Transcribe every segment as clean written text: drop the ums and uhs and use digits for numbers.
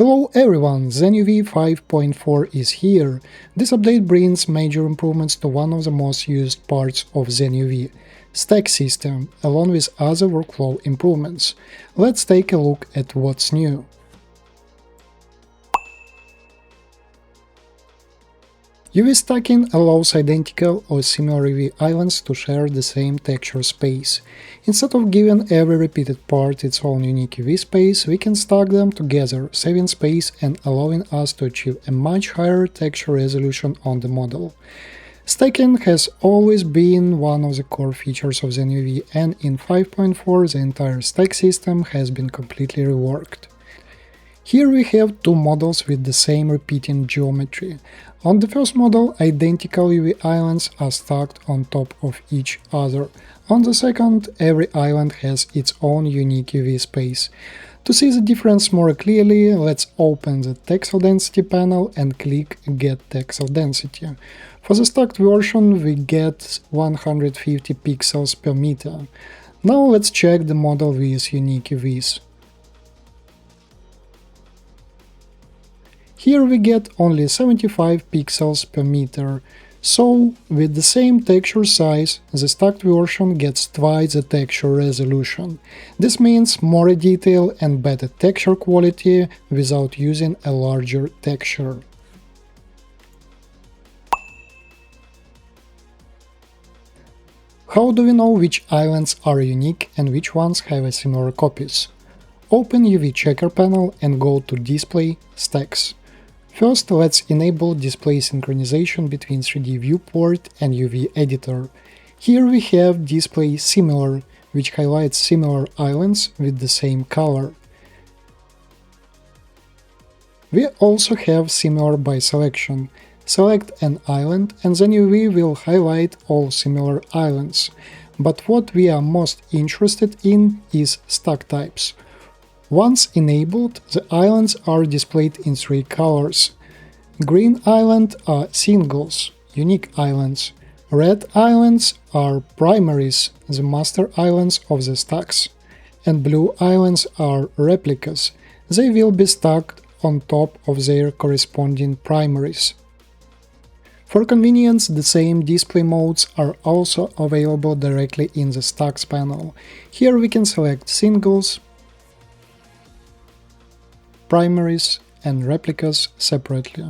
Hello everyone, Zen UV 5.4 is here. This update brings major improvements to one of the most used parts of Zen UV, stack system, along with other workflow improvements. Let's take a look at what's new. UV stacking allows identical or similar UV islands to share the same texture space. Instead of giving every repeated part its own unique UV space, we can stack them together, saving space and allowing us to achieve a much higher texture resolution on the model. Stacking has always been one of the core features of Zen UV, and in 5.4 the entire stack system has been completely reworked. Here we have two models with the same repeating geometry. On the first model, identical UV islands are stacked on top of each other. On the second, every island has its own unique UV space. To see the difference more clearly, let's open the Texel Density panel and click Get Texel Density. For the stacked version, we get 150 pixels per meter. Now let's check the model with unique UVs. Here we get only 75 pixels per meter, so with the same texture size, the stacked version gets twice the texture resolution. This means more detail and better texture quality without using a larger texture. How do we know which islands are unique and which ones have similar copies? Open UV Checker panel and go to Display, Stacks. First, let's enable display synchronization between 3D viewport and UV editor. Here we have Display Similar, which highlights similar islands with the same color. We also have Similar by Selection. Select an island and then UV will highlight all similar islands. But what we are most interested in is stack types. Once enabled, the islands are displayed in three colors. Green islands are singles, unique islands. Red islands are primaries, the master islands of the stacks. And blue islands are replicas. They will be stacked on top of their corresponding primaries. For convenience, the same display modes are also available directly in the Stacks panel. Here we can select singles, primaries and replicas separately.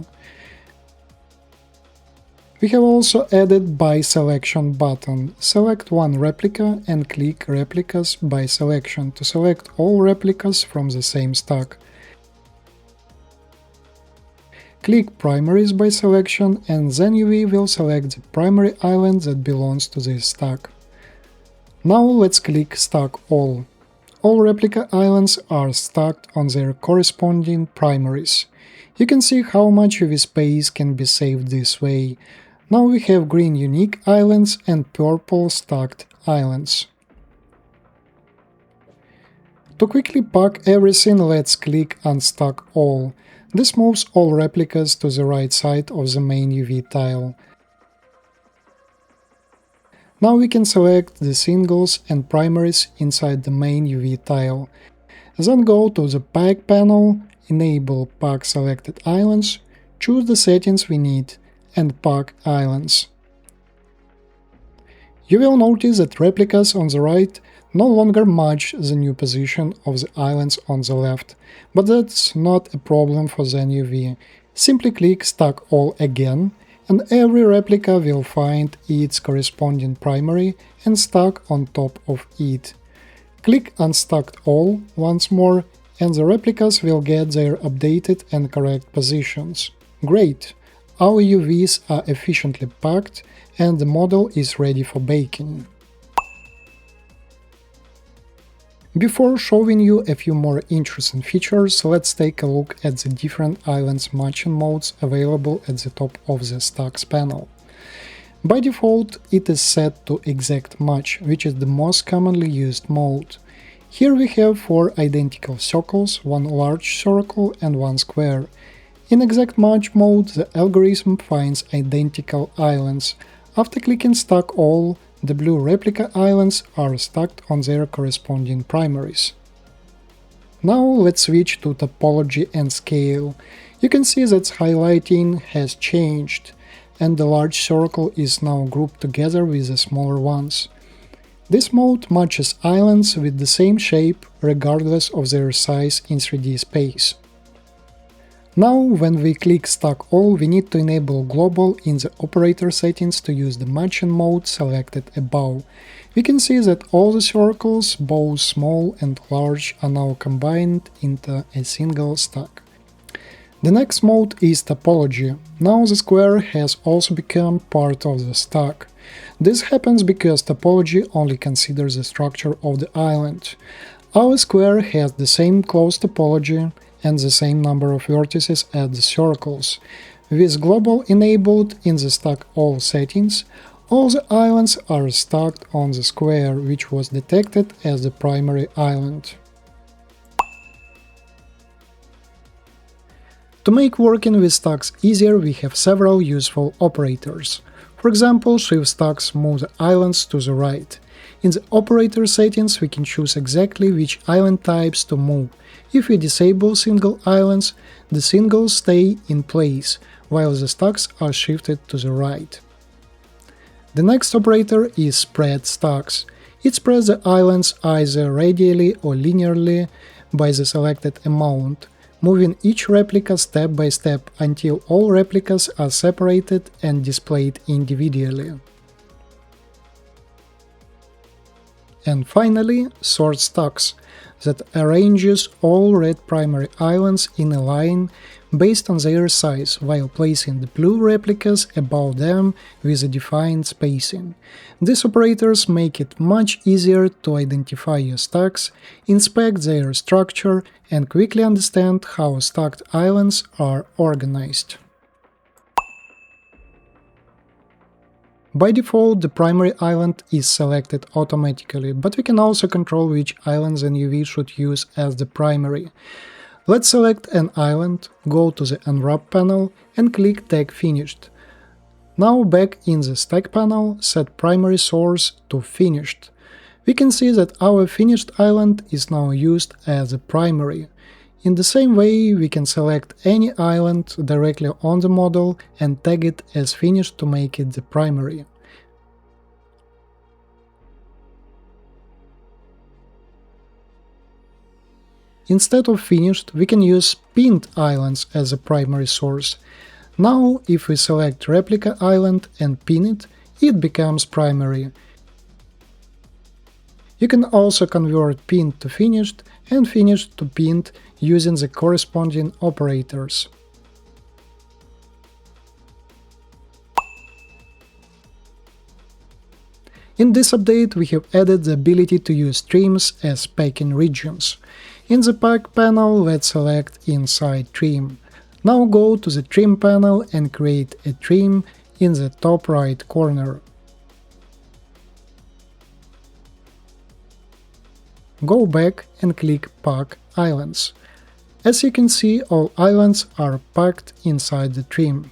We have also added by selection button. Select one replica and click Replicas by selection to select all replicas from the same stack. Click Primaries by selection and Zen UV will select the primary island that belongs to this stack. Now let's click Stack All. All replica islands are stacked on their corresponding primaries. You can see how much UV space can be saved this way. Now we have green unique islands and purple stacked islands. To quickly pack everything, let's click Unstack All. This moves all replicas to the right side of the main UV tile. Now we can select the singles and primaries inside the main UV tile. Then go to the Pack panel, enable Pack Selected Islands, choose the settings we need, and Pack Islands. You will notice that replicas on the right no longer match the new position of the islands on the left, but that's not a problem for Zen UV. Simply click Stack All again, and every replica will find its corresponding primary and stack on top of it. Click Unstacked All once more, and the replicas will get their updated and correct positions. Great! Our UVs are efficiently packed, and the model is ready for baking. Before showing you a few more interesting features, let's take a look at the different islands matching modes available at the top of the Stacks panel. By default, it is set to Exact Match, which is the most commonly used mode. Here we have 4 identical circles, one large circle and one square. In Exact Match mode, the algorithm finds identical islands. After clicking Stack All, the blue replica islands are stacked on their corresponding primaries. Now let's switch to topology and scale. You can see that highlighting has changed, and the large circle is now grouped together with the smaller ones. This mode matches islands with the same shape regardless of their size in 3D space. Now, when we click Stack All, we need to enable Global in the operator settings to use the matching mode selected above. We can see that all the circles, both small and large, are now combined into a single stack. The next mode is Topology. Now the square has also become part of the stack. This happens because topology only considers the structure of the island. Our square has the same closed topology and the same number of vertices as the circles. With global enabled in the stack all settings, all the islands are stacked on the square, which was detected as the primary island. To make working with stacks easier, we have several useful operators. For example, shift stacks move the islands to the right. In the operator settings, we can choose exactly which island types to move. If we disable single islands, the singles stay in place, while the stacks are shifted to the right. The next operator is spread stacks. It spreads the islands either radially or linearly by the selected amount, moving each replica step by step until all replicas are separated and displayed individually. And finally, sort stacks, that arranges all red primary islands in a line based on their size, while placing the blue replicas above them with a defined spacing. These operators make it much easier to identify your stacks, inspect their structure, and quickly understand how stacked islands are organized. By default, the primary island is selected automatically, but we can also control which island Zen UV should use as the primary. Let's select an island, go to the Unwrap panel and click Tag Finished. Now back in the Stack panel, set primary source to Finished. We can see that our finished island is now used as a primary. In the same way, we can select any island directly on the model and tag it as finished to make it the primary. Instead of finished, we can use pinned islands as a primary source. Now, if we select replica island and pin it, it becomes primary. You can also convert pinned to finished and finished to pinned using the corresponding operators. In this update, we have added the ability to use streams as packing regions. In the pack panel, let's select Inside Trim. Now go to the Trim panel and create a trim in the top right corner. Go back and click Pack Islands. As you can see, all islands are packed inside the trim.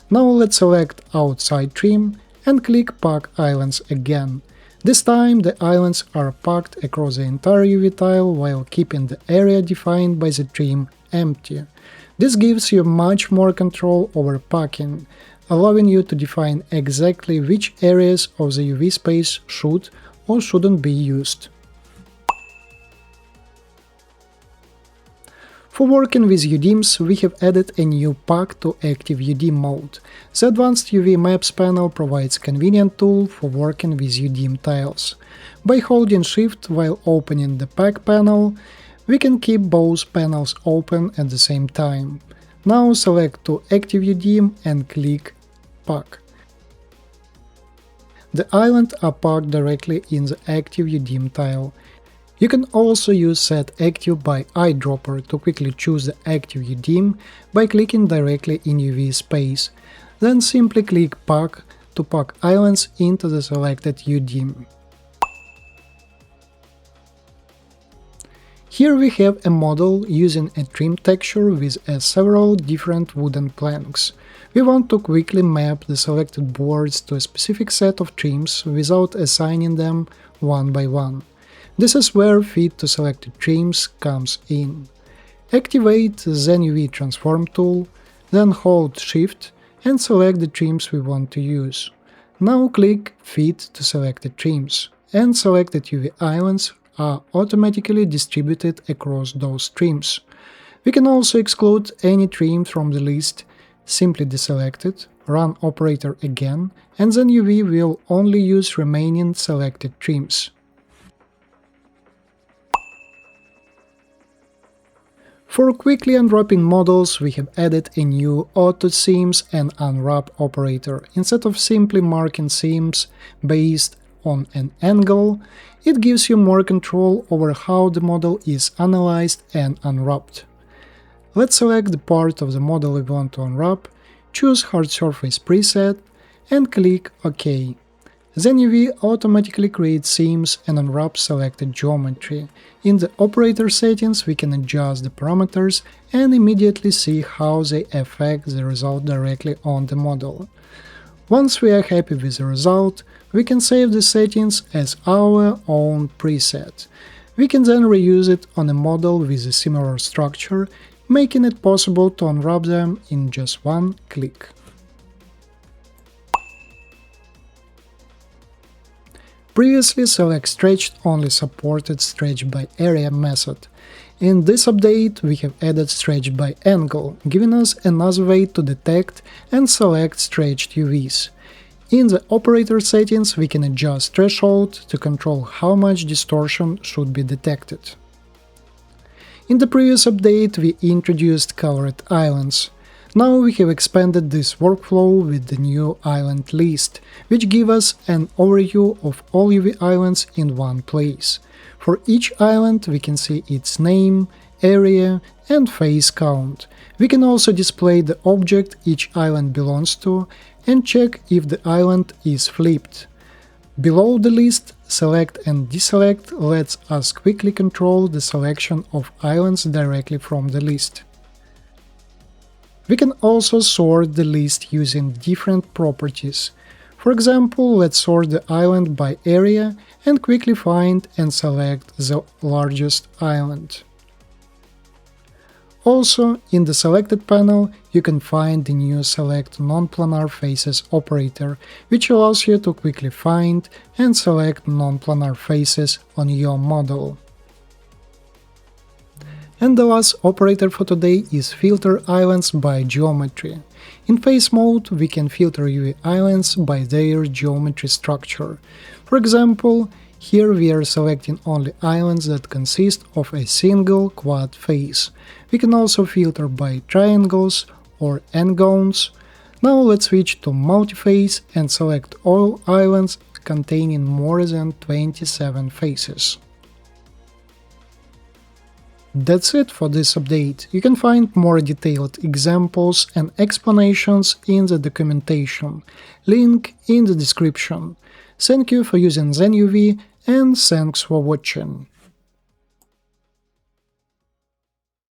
Now let's select Outside Trim and click Pack Islands again. This time the islands are packed across the entire UV tile while keeping the area defined by the trim empty. This gives you much more control over packing, allowing you to define exactly which areas of the UV space should or shouldn't be used. For working with UDIMs, we have added a new pack to active UDIM mode. The Advanced UV Maps panel provides a convenient tool for working with UDIM tiles. By holding Shift while opening the pack panel, we can keep both panels open at the same time. Now select to Active UDIM and click Pack. The islands are packed directly in the active UDIM tile. You can also use Set Active by Eyedropper to quickly choose the active UDIM by clicking directly in UV space, then simply click Pack to pack islands into the selected UDIM. Here we have a model using a trim texture with several different wooden planks. We want to quickly map the selected boards to a specific set of trims without assigning them one by one. This is where Fit to Selected Trims comes in. Activate the Zen UV Transform tool, then hold Shift and select the trims we want to use. Now click Fit to Selected Trims, and selected UV islands are automatically distributed across those trims. We can also exclude any trim from the list, simply deselect it, run operator again, and then UV will only use remaining selected trims. For quickly unwrapping models, we have added a new auto seams and unwrap operator. Instead of simply marking seams based on an angle, it gives you more control over how the model is analyzed and unwrapped. Let's select the part of the model we want to unwrap, choose Hard Surface preset, and click OK. Zen UV automatically creates seams and unwraps selected geometry. In the operator settings, we can adjust the parameters and immediately see how they affect the result directly on the model. Once we are happy with the result, we can save the settings as our own preset. We can then reuse it on a model with a similar structure, making it possible to unwrap them in just one click. Previously, Select Stretched only supported Stretch by Area method. In this update, we have added Stretch by Angle, giving us another way to detect and select stretched UVs. In the operator settings, we can adjust threshold to control how much distortion should be detected. In the previous update, we introduced colored islands. Now we have expanded this workflow with the new island list, which gives us an overview of all UV islands in one place. For each island we can see its name, area, and phase count. We can also display the object each island belongs to and check if the island is flipped. Below the list, Select and Deselect lets us quickly control the selection of islands directly from the list. We can also sort the list using different properties. For example, let's sort the island by area and quickly find and select the largest island. Also, in the Selected panel, you can find the new Select Non-Planar Faces operator, which allows you to quickly find and select non-planar faces on your model. And the last operator for today is Filter Islands by Geometry. In Face mode, we can filter UV islands by their geometry structure. For example, here we are selecting only islands that consist of a single quad face. We can also filter by triangles or n-gons. Now let's switch to multi-face and select all islands containing more than 27 faces. That's it for this update. You can find more detailed examples and explanations in the documentation, link in the description. Thank you for using Zen UV and thanks for watching.